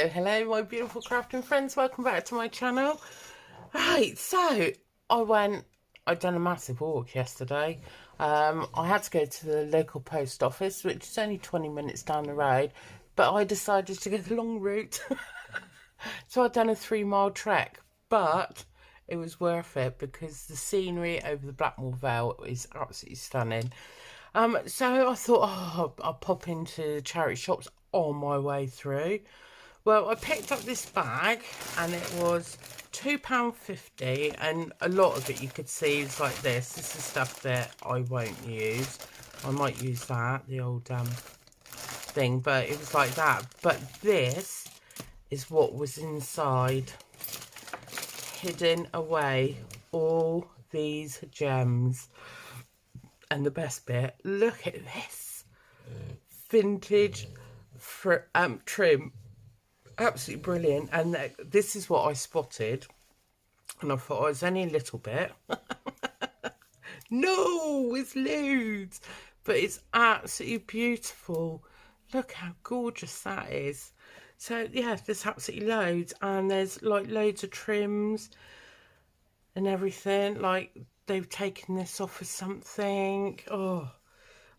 Hello my beautiful crafting friends, welcome back to my channel. Right, so I'd done a massive walk yesterday. I had to go to the local post office, which is only 20 minutes down the road, but I decided to go the long route. So I'd done a 3-mile trek, but it was worth it because the scenery over the Blackmore Vale is absolutely stunning. So I thought, I'll pop into the charity shops on my way through. Well, I picked up this bag and it was £2.50, and a lot of it you could see is like this. This is stuff that I won't use. I might use that, the old thing, but it was like that. But this is what was inside, hidden away, all these gems. And the best bit, look at this vintage trim. Absolutely brilliant. And this is what I spotted, and I thought, it's only a little bit. No, it's loads, but it's absolutely beautiful. Look how gorgeous that is. So yeah, there's absolutely loads, and there's like loads of trims and everything. Like, they've taken this off of something. Oh,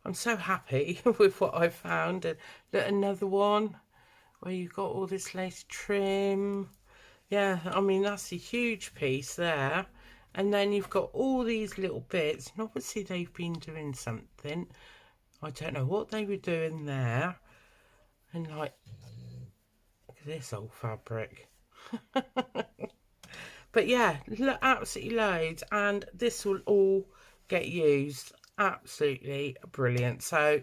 I'm so happy with what I found. And look, another one where you've got all this lace trim. Yeah, I mean, that's a huge piece there. And then you've got all these little bits, and obviously they've been doing something. I don't know what they were doing there. And like, look at this old fabric. But yeah, absolutely loads, and this will all get used. Absolutely brilliant. So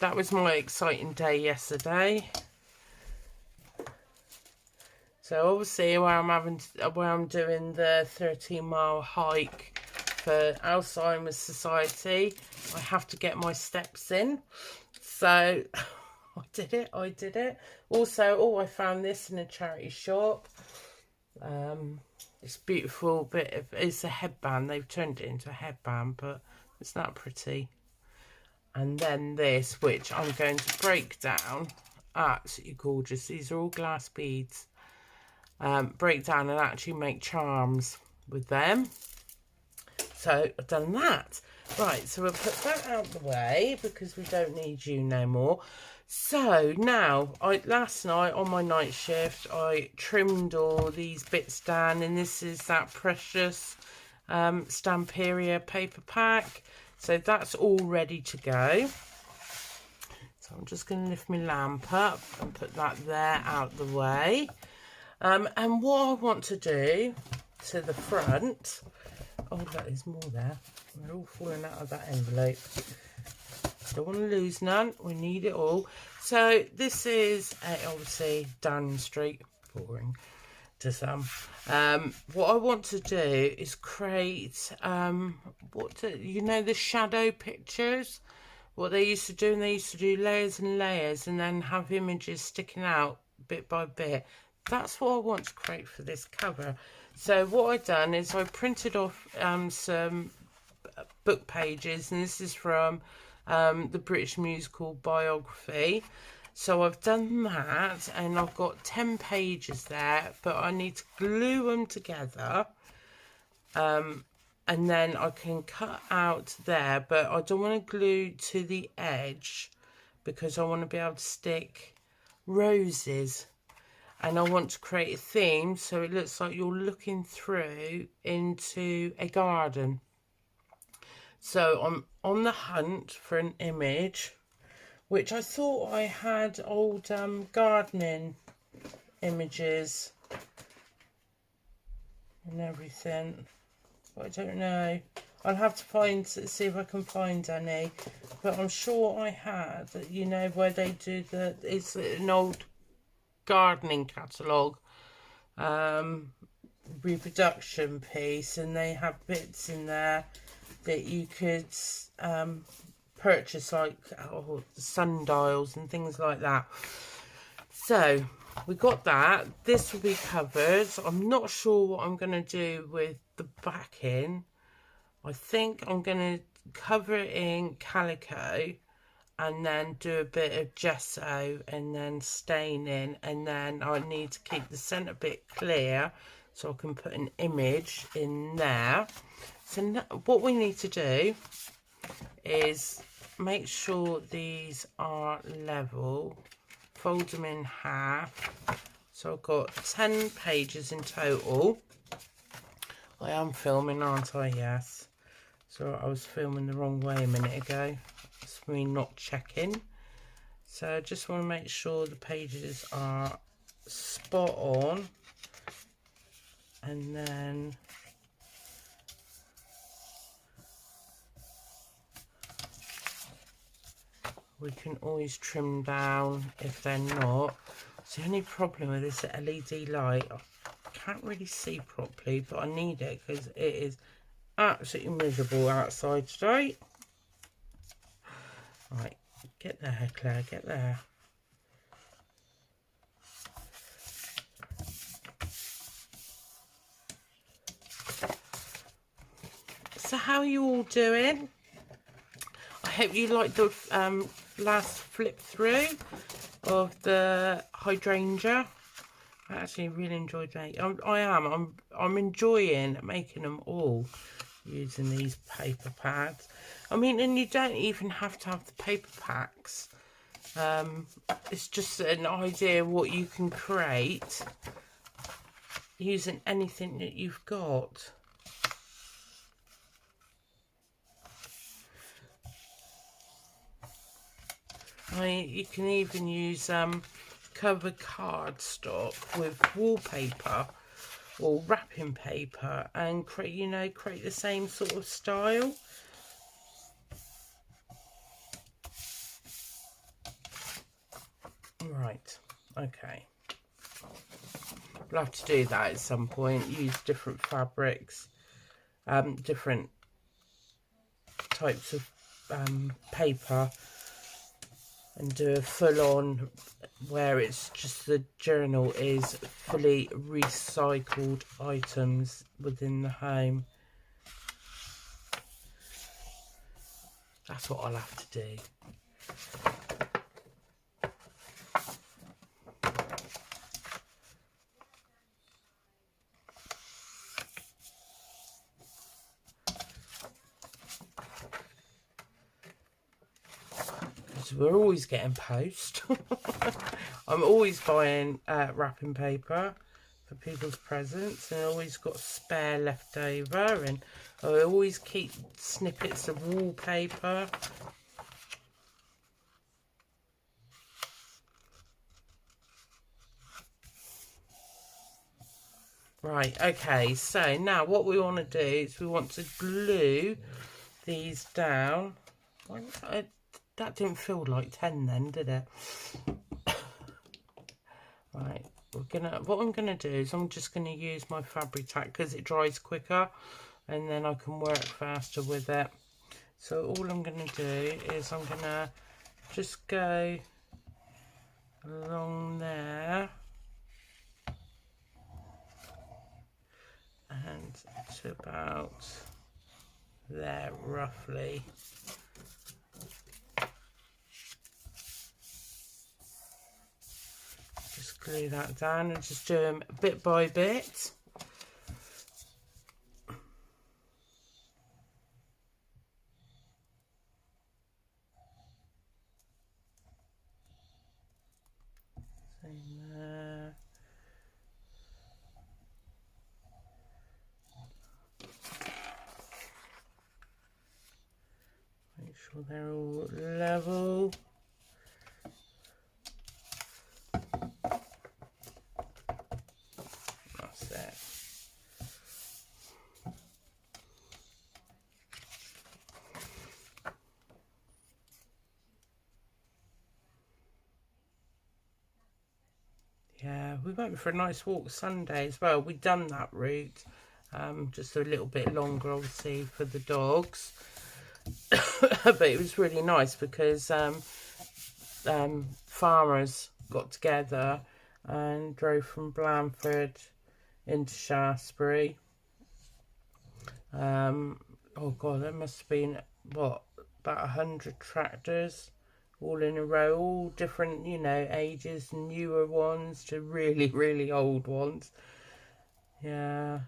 that was my exciting day yesterday. So obviously where I'm doing the 13-mile hike for Alzheimer's Society, I have to get my steps in. So I did it. Also, I found this in a charity shop. It's beautiful bit of, it's a headband. They've turned it into a headband, but it's not pretty. And then this, which I'm going to break down. Absolutely gorgeous. These are all glass beads. Break down and actually make charms with them. So I've done that. Right, so we'll put that out the way because we don't need you no more. So now, last night on my night shift, I trimmed all these bits down, and this is that precious stamperia paper pack. So that's all ready to go. So I'm just going to lift my lamp up and put that there out the way. And what I want to do to the front, oh look, there's more there. We're all falling out of that envelope. Don't want to lose none. We need it all. So this is obviously Downing Street. Boring to some. What I want to do is create the shadow pictures. What they used to do, and they used to do layers and layers, and then have images sticking out bit by bit. That's what I want to create for this cover. So what I've done is I printed off some book pages, and this is from the British musical biography. So I've done that, and I've got 10 pages there, but I need to glue them together, and then I can cut out there, but I don't want to glue to the edge because I want to be able to stick roses, and I want to create a theme so it looks like you're looking through into a garden. So I'm on the hunt for an image, which I thought I had old gardening images and everything, but I don't know. I'll have to see if I can find any, but I'm sure I had, you know, where they do it's an old gardening catalogue reproduction piece, and they have bits in there that you could purchase, like sundials and things like that. So we got that. This will be covered. I'm not sure what I'm going to do with the backing. I think I'm going to cover it in calico and then do a bit of gesso and then staining, and then I need to keep the centre bit clear so I can put an image in there. So now, what we need to do is make sure these are level, fold them in half. So I've got 10 pages in total. I am filming, aren't I? Yes. So I was filming the wrong way a minute ago. It's me not checking. So I just want to make sure the pages are spot on. And then we can always trim down if they're not. So the only problem with this LED light, I can't really see properly, but I need it because it is absolutely miserable outside today. Right, get there, Claire, get there. So how are you all doing? I hope you liked the last flip through of the Hydrangea. I actually really enjoyed making. I'm enjoying making them all using these paper pads. I mean, and you don't even have to have the paper packs. It's just an idea of what you can create using anything that you've got. I mean, you can even use covered cardstock with wallpaper or wrapping paper and create the same sort of style. Right, okay. We'll have to do that at some point. Use different fabrics, different types of paper, and do a full-on where it's just the journal is fully recycled items within the home. That's what I'll have to do. We're always getting post. I'm always buying wrapping paper for people's presents, and I always got spare left over, and I always keep snippets of wallpaper. Right, okay, so now what we want to do is we want to glue these down. That didn't feel like 10 then, did it? Right, what I'm gonna do is I'm just gonna use my fabric tack because it dries quicker, and then I can work faster with it. So all I'm gonna do is I'm gonna just go along there and to about there roughly. Just glue that down and just do them bit by bit. Same there. Make sure they're all level. That's it. Yeah, we went for a nice walk Sunday as well. We'd done that route, just a little bit longer obviously for the dogs. But it was really nice because farmers got together and drove from Blandford into Shaftesbury. Oh god, there must have been what, about 100 tractors all in a row, all different, you know, ages, newer ones to really, really old ones. Yeah.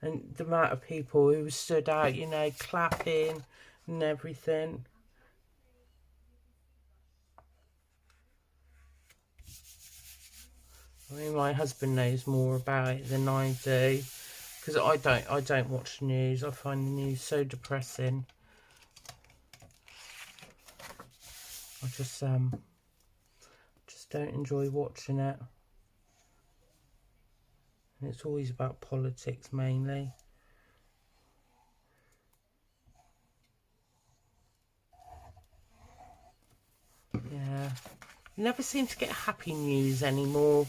And the amount of people who stood out, you know, clapping and everything. I mean, my husband knows more about it than I do, because I don't watch the news. I find the news so depressing. I just don't enjoy watching it. And it's always about politics mainly. Yeah. You never seem to get happy news anymore.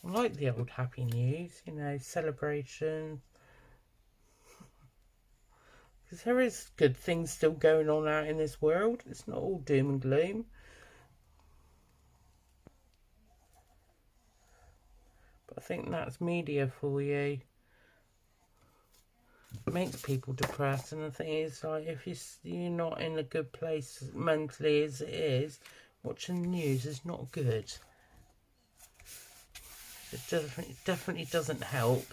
I like the old happy news, you know, celebration. Because there is good things still going on out in this world. It's not all doom and gloom. But I think that's media for you. It makes people depressed. And the thing is, like, if you're not in a good place mentally as it is, watching the news is not good. It definitely doesn't help.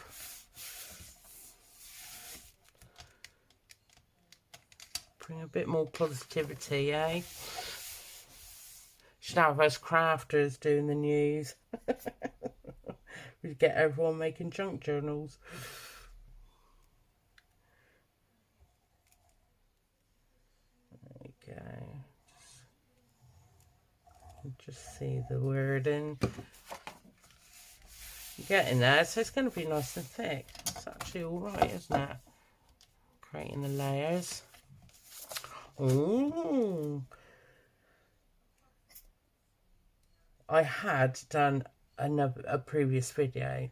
Bring a bit more positivity, eh? Should have us crafters doing the news. We'd get everyone making junk journals. There we go. Just see the wording. You're getting there, so it's going to be nice and thick. It's actually alright, isn't it? Creating the layers. Ooh. I had done a previous video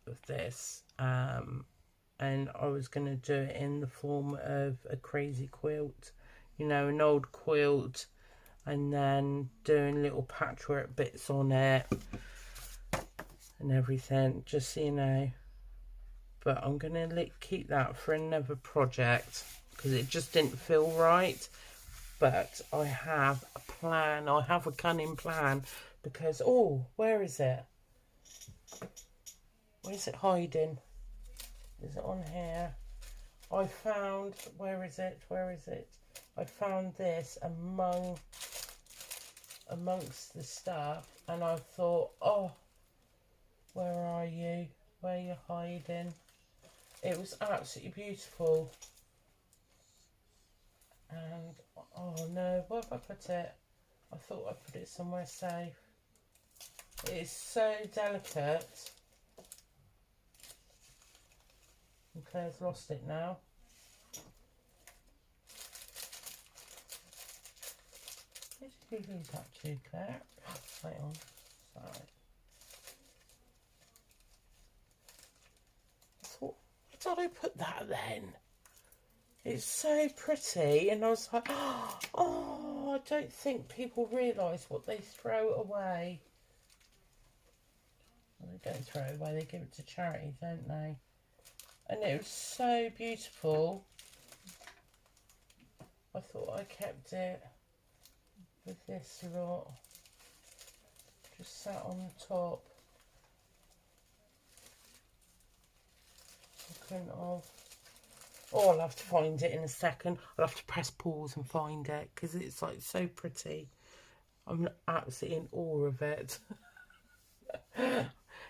of this, and I was going to do it in the form of a crazy quilt, you know, an old quilt, and then doing little patchwork bits on it and everything, just so you know. But I'm going to keep that for another project because it just didn't feel right. But I have a plan, I have a cunning plan, because, oh, where is it? Where's it hiding? Is it on here? I found, where is it? I found this amongst the stuff, and I thought, oh, where are you? Where are you hiding? It was absolutely beautiful. And, oh no, where have I put it? I thought I put it somewhere safe. It is so delicate. And Claire's lost it now. Where did you lose that to, Claire? Wait on. Sorry. I thought, where did I put that then? It's so pretty, and I was like, oh, I don't think people realise what they throw away. Well, they don't throw it away, they give it to charity, don't they? And it was so beautiful. I thought I kept it with this lot. Just sat on the top. Looking of. Oh, I'll have to find it in a second. I'll have to press pause and find it because it's like so pretty. I'm absolutely in awe of it.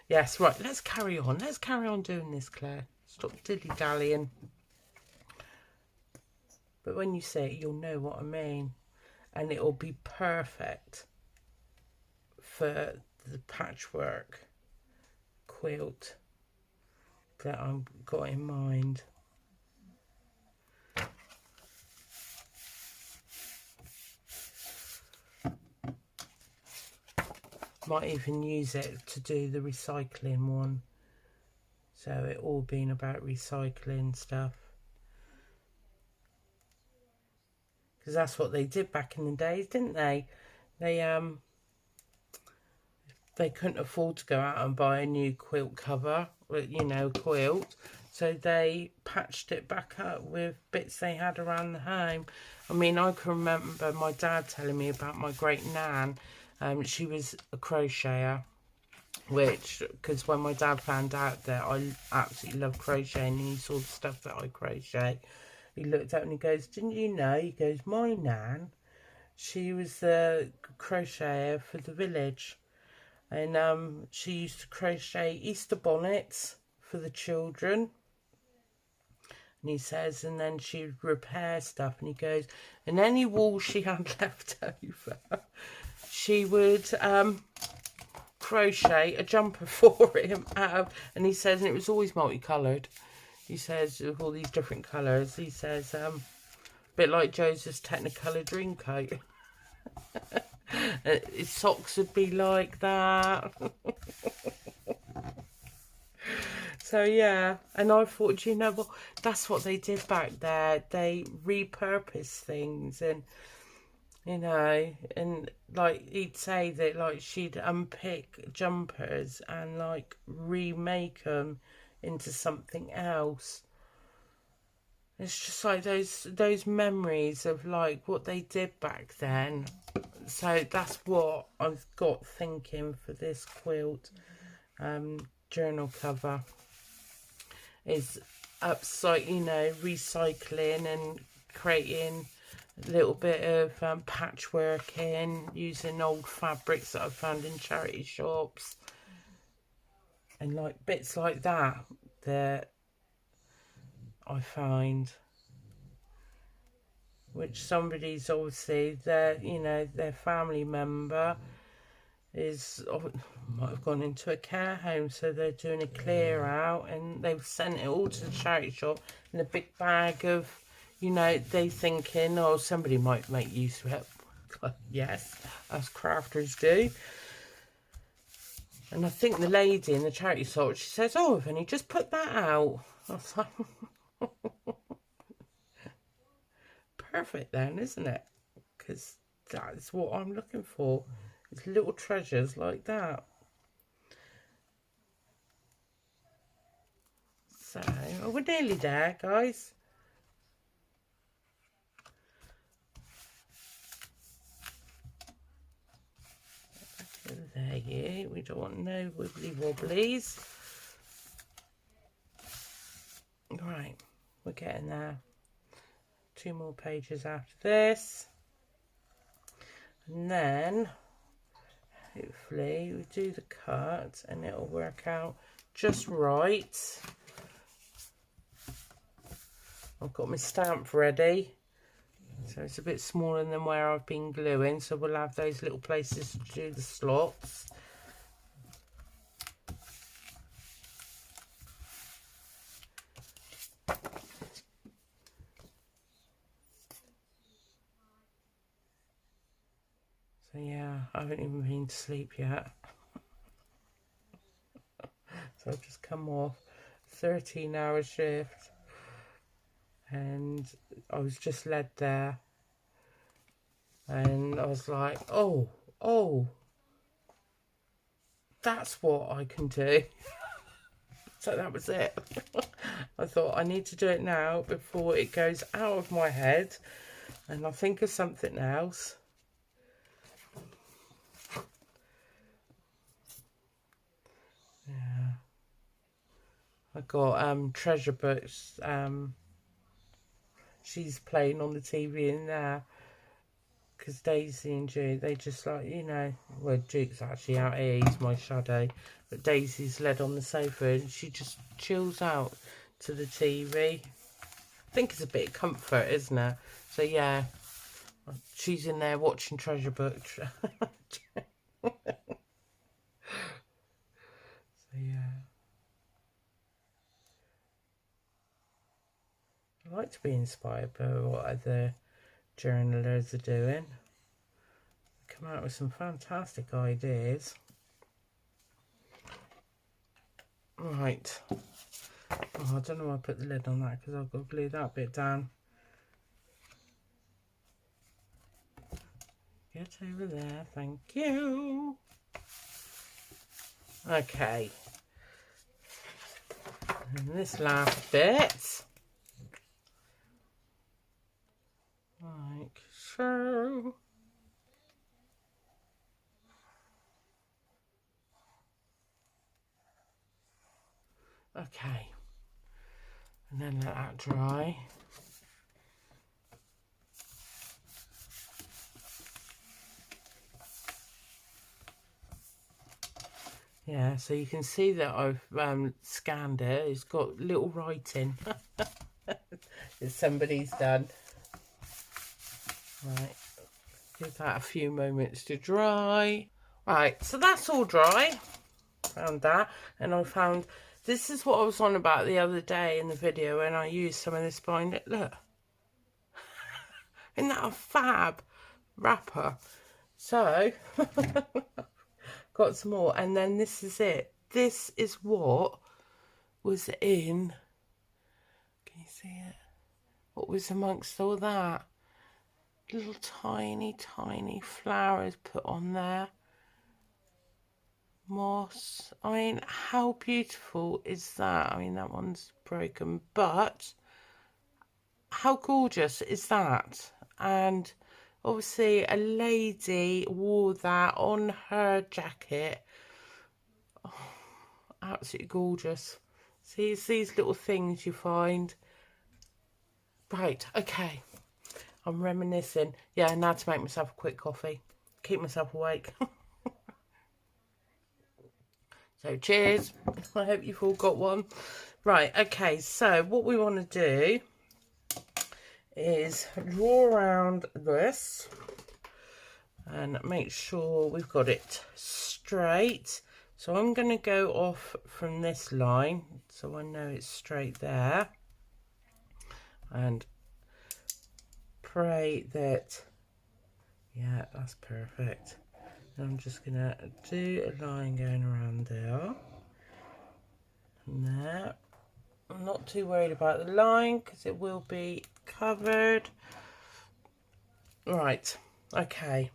Yes, right, let's carry on. Let's carry on doing this, Claire. Stop dilly-dallying. But when you say it, you'll know what I mean. And it'll be perfect for the patchwork quilt that I've got in mind. Might even use it to do the recycling one. So it all been about recycling stuff. Because that's what they did back in the days, didn't they? They couldn't afford to go out and buy a new quilt cover, you know, quilt. So they patched it back up with bits they had around the home. I mean, I can remember my dad telling me about my great nan. She was a crocheter, which, because when my dad found out that I absolutely love crocheting and he saw the stuff that I crochet, he looked at me and he goes, didn't you know? He goes, my nan, she was the crocheter for the village. And she used to crochet Easter bonnets for the children. And he says, and then she'd repair stuff. And he goes, and any wool she had left over, she would crochet a jumper for him out of, and he says, and it was always multicoloured. He says, with all these different colours. He says, a bit like Joseph's Technicolor dream coat. His socks would be like that. So yeah, and I thought, you know, well, that's what they did back there. They repurposed things, and you know, and like he'd say that like she'd unpick jumpers and like remake them into something else. It's just like those memories of like what they did back then. So that's what I've got thinking for this quilt journal cover. Is upside, you know, recycling and creating a little bit of patchwork in, using old fabrics that I've found in charity shops, and like bits like that that I find, which somebody's obviously their family member is might have gone into a care home, so they're doing a clear out and they've sent it all to the charity shop in a big bag of, you know, they thinking, oh, somebody might make use of it. Yes, as crafters do. And I think the lady in the charity shop, she says, oh, I've only just put that out. I was like, perfect then, isn't it? Because that's what I'm looking for. It's little treasures like that. So, oh, we're nearly there, guys. There you. We don't want no wibbly wobblies. Right, we're getting there. 2 more pages after this. And then hopefully we do the cut and it'll work out just right. I've got my stamp ready, so it's a bit smaller than where I've been gluing, so we'll have those little places to do the slots. So yeah, I haven't even been to sleep yet. So I've just come off a 13-hour shift and I was just led there and I was like, oh, that's what I can do. So that was it. I thought I need to do it now before it goes out of my head and I'll think of something else. Yeah. I got Treasure Books. She's playing on the TV in there. Because Daisy and Duke, they just like, you know, well, Duke's actually out here, he's my shadow. But Daisy's led on the sofa and she just chills out to the TV. I think it's a bit of comfort, isn't it? So yeah, she's in there watching Treasure Books. So yeah. I like to be inspired by what other journalers are doing. They come out with some fantastic ideas. Right. Oh, I don't know why I put the lid on that because I've got to glue that bit down. Get over there, thank you. Okay. And this last bit, like so. Okay, and then let that dry. Yeah, so you can see that I've scanned it. It's got little writing that somebody's done. Right, give that a few moments to dry. Right, so that's all dry. Found that, and I found, this is what I was on about the other day in the video when I used some of this binder. Look, isn't that a fab wrapper? So, got some more, and then this is it. This is what was in, can you see it? What was amongst all that? Little tiny, tiny flowers put on there. Moss. I mean, how beautiful is that? I mean, that one's broken, but how gorgeous is that? And obviously a lady wore that on her jacket. Oh, absolutely gorgeous. See, it's these little things you find. Right, okay. I'm reminiscing. Yeah, now to make myself a quick coffee. Keep myself awake. So cheers. I hope you've all got one. Right, okay, so what we want to do is draw around this and make sure we've got it straight. So I'm going to go off from this line so I know it's straight there, and pray that, yeah, that's perfect. And I'm just going to do a line going around there and there. I'm not too worried about the line because it will be covered. Right, okay.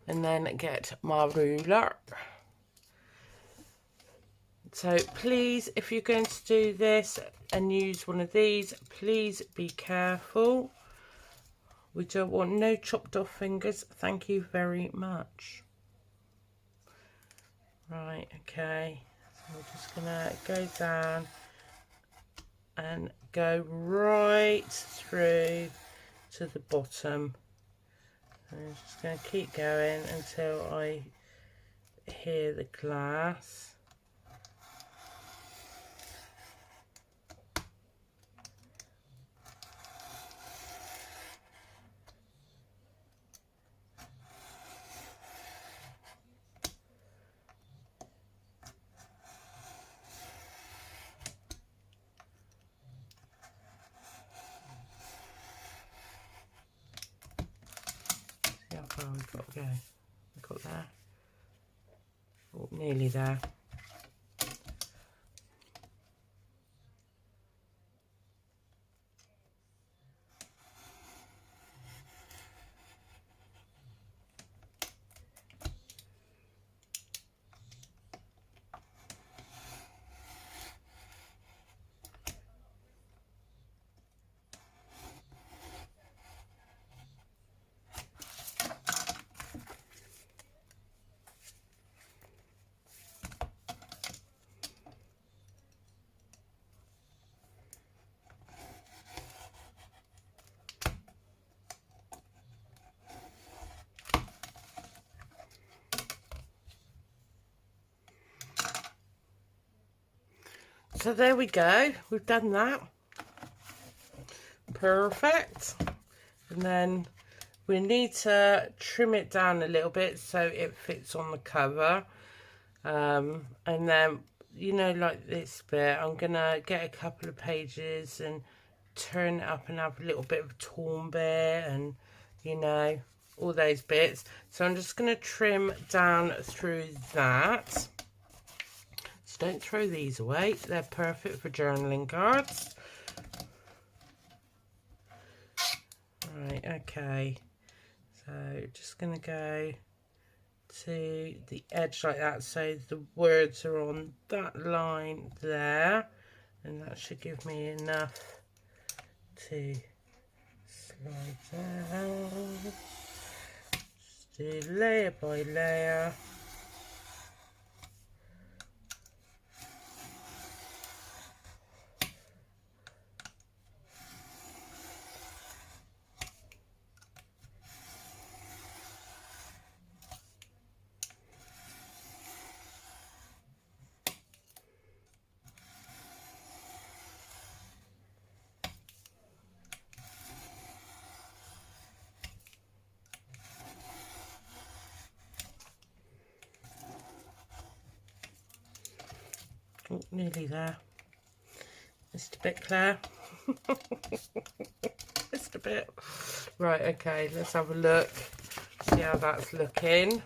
And then get my ruler. So please, if you're going to do this and use one of these, please be careful. We don't want no chopped off fingers. Thank you very much. Right, okay. So we're just gonna go down and go right through to the bottom. And I'm just going to keep going until I hear the glass. See how far we've got to go. We've got there. Oh, nearly there. So there we go, we've done that. Perfect. And then we need to trim it down a little bit so it fits on the cover. And then, you know, like this bit, I'm gonna get a couple of pages and turn it up and have a little bit of a torn bit, and you know, all those bits. So I'm just gonna trim down through that. So don't throw these away, they're perfect for journaling cards. Right, okay, so just gonna go to the edge like that, so the words are on that line there, and that should give me enough to slide down. Just do layer by layer. Oh, nearly there. Just a bit, Claire. Just a bit. Right, okay, let's have a look. See how that's looking.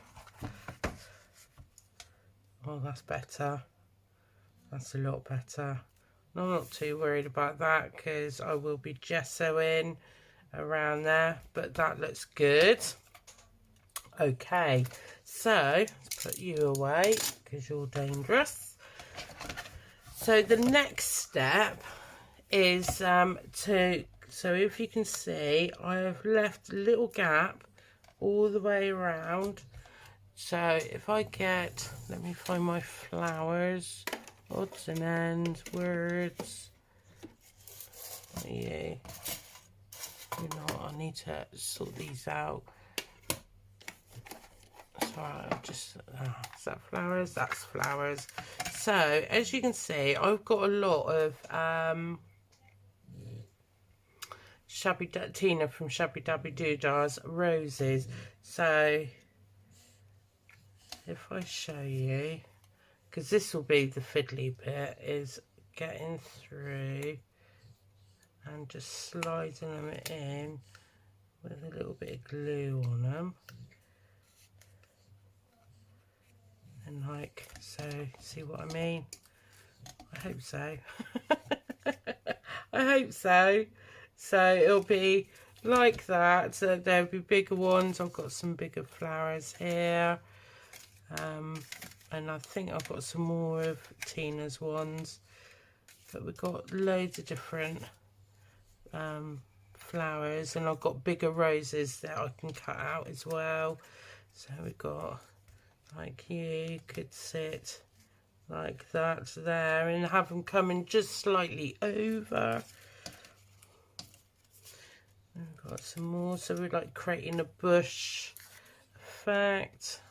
Oh, that's better. That's a lot better. I'm not too worried about that because I will be gessoing around there, but that looks good. Okay, so let's put you away because you're dangerous. So the next step is so if you can see, I have left a little gap all the way around. So if I get, let me find my flowers, odds and ends, words. Yeah, you know, I need to sort these out. Sorry, I've just, is that flowers? That's flowers. So as you can see, I've got a lot of Tina from Shabby Dabby Doodah's roses. So if I show you, because this will be the fiddly bit, is getting through and just sliding them in with a little bit of glue on them. And like so, see what I mean? I hope so. I hope so. So it'll be like that. So there'll be bigger ones. I've got some bigger flowers here. And I think I've got some more of Tina's ones. But we've got loads of different flowers. And I've got bigger roses that I can cut out as well. So we've got, like, you could sit like that there and have them coming just slightly over. And we've got some more, so we're like creating a bush effect.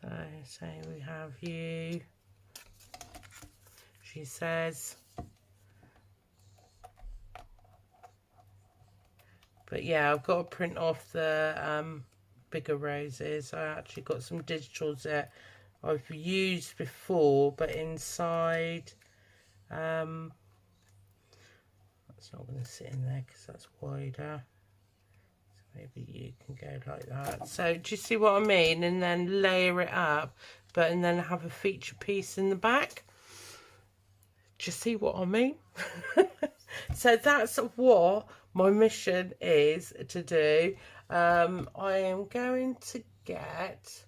So say we have you, she says. But yeah, I've got to print off the bigger roses. I actually got some digitals that I've used before, but inside that's not going to sit in there because that's wider. So maybe you can go like that. So do you see what I mean? And then layer it up, but and then have a feature piece in the back. Do you see what I mean? So that's what my mission is to do. I am going to get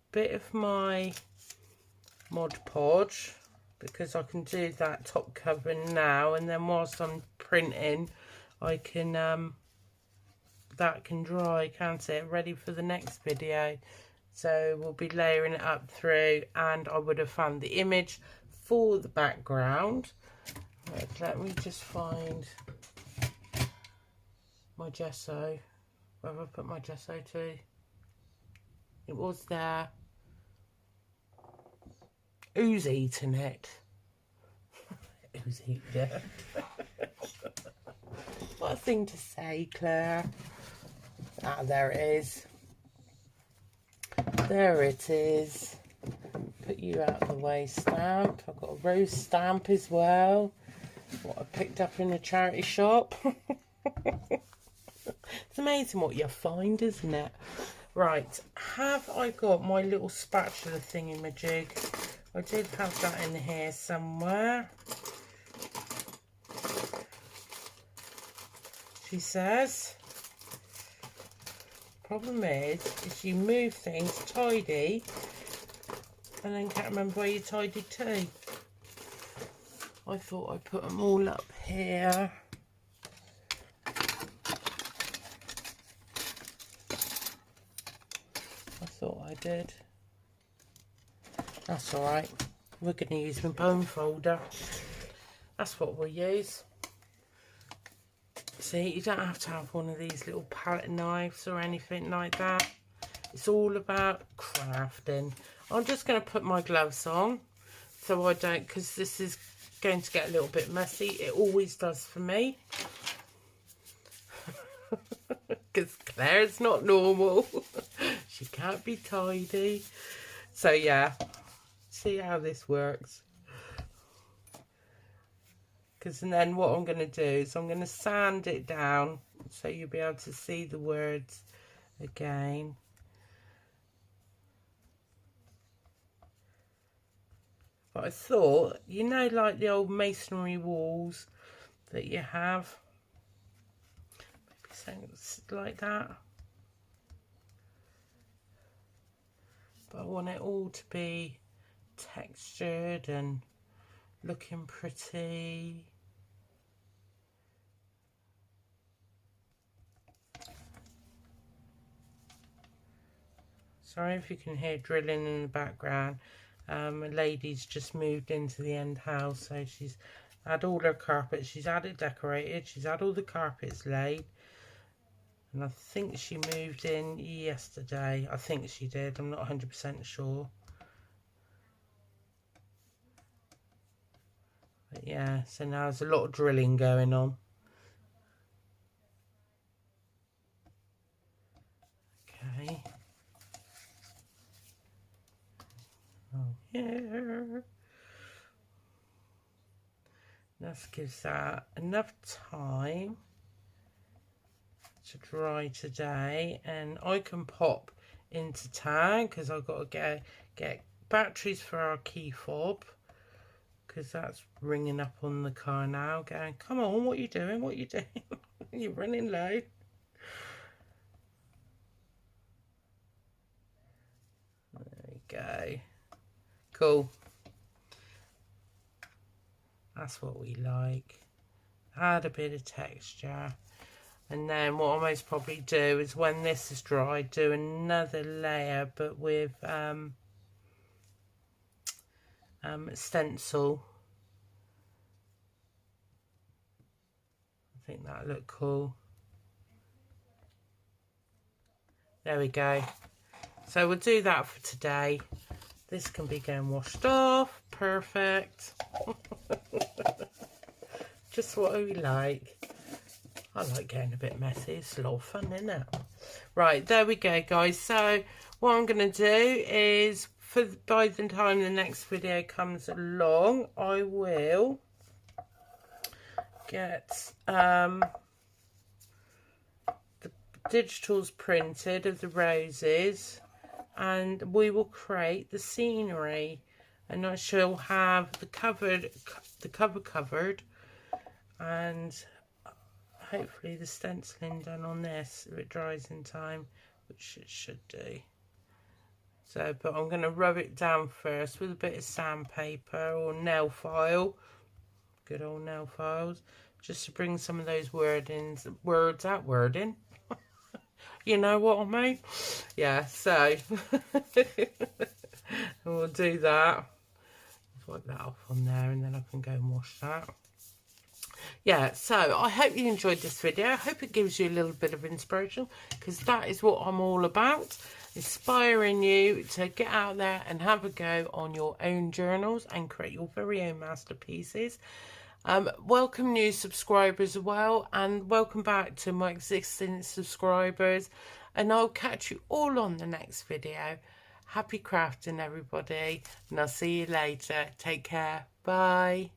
a bit of my Mod Podge because I can do that top cover now, and then whilst I'm printing I can that can dry, can't it, ready for the next video. So we'll be layering it up through, and I would have found the image for the background. Right, let me just find my gesso. Where have I put my gesso to? It was there. Who's eating it? Who's eating it? What a thing to say, Claire. Ah, there it is. There it is. Put you out of the way stamp. I've got a rose stamp as well. What I picked up in a charity shop. It's amazing what you find, isn't it? Right, have I got my little spatula thingy-majig? I did have that in here somewhere. She says. Problem is you move things tidy and then can't remember where you tidied to. I thought I put them all up here. I thought I did. That's alright. We're going to use my bone folder. That's what we'll use. See, you don't have to have one of these little palette knives or anything like that. It's all about crafting. I'm just going to put my gloves on so I don't, because this is going to get a little bit messy. It always does for me. Because Claire's not normal. She can't be tidy. So yeah, see how this works. Because then what I'm going to do is I'm going to sand it down so you'll be able to see the words again. But I thought, you know, like the old masonry walls that you have, maybe something like that. But I want it all to be textured and looking pretty. Sorry if you can hear drilling in the background. A lady's just moved into the end house, so she's had all her carpets, she's had it decorated, she's had all the carpets laid, and I think she moved in yesterday. I think she did, I'm not 100% sure. But yeah, so now there's a lot of drilling going on. Okay. Oh yeah. That gives that enough time to dry today, and I can pop into town because I've got to get batteries for our key fob, because that's ringing up on the car now going, come on, what are you doing, what are you doing? You're running low. There we go. Cool. That's what we like. Add a bit of texture. And then what I'll most probably do is, when this is dry, do another layer, but with stencil. I think that'll look cool. There we go. So we'll do that for today. This can be getting washed off. Perfect. Just what we like. I like getting a bit messy. It's a lot of fun, isn't it? Right, there we go, guys. So what I'm going to do is, by the time the next video comes along, I will get the digitals printed of the roses, and we will create the scenery, and I shall have the cover covered, and hopefully the stenciling done on this if it dries in time, which it should do. So, but I'm going to rub it down first with a bit of sandpaper or nail file, good old nail files, just to bring some of those words out, wording. You know what I mean? Yeah, so we'll do that. Wipe that off on there, and then I can go and wash that. Yeah, so I hope you enjoyed this video. I hope it gives you a little bit of inspiration, because that is what I'm all about. Inspiring you to get out there and have a go on your own journals and create your very own masterpieces. Welcome new subscribers as well, and welcome back to my existing subscribers, and I'll catch you all on the next video. Happy crafting, everybody, and I'll see you later. Take care. Bye.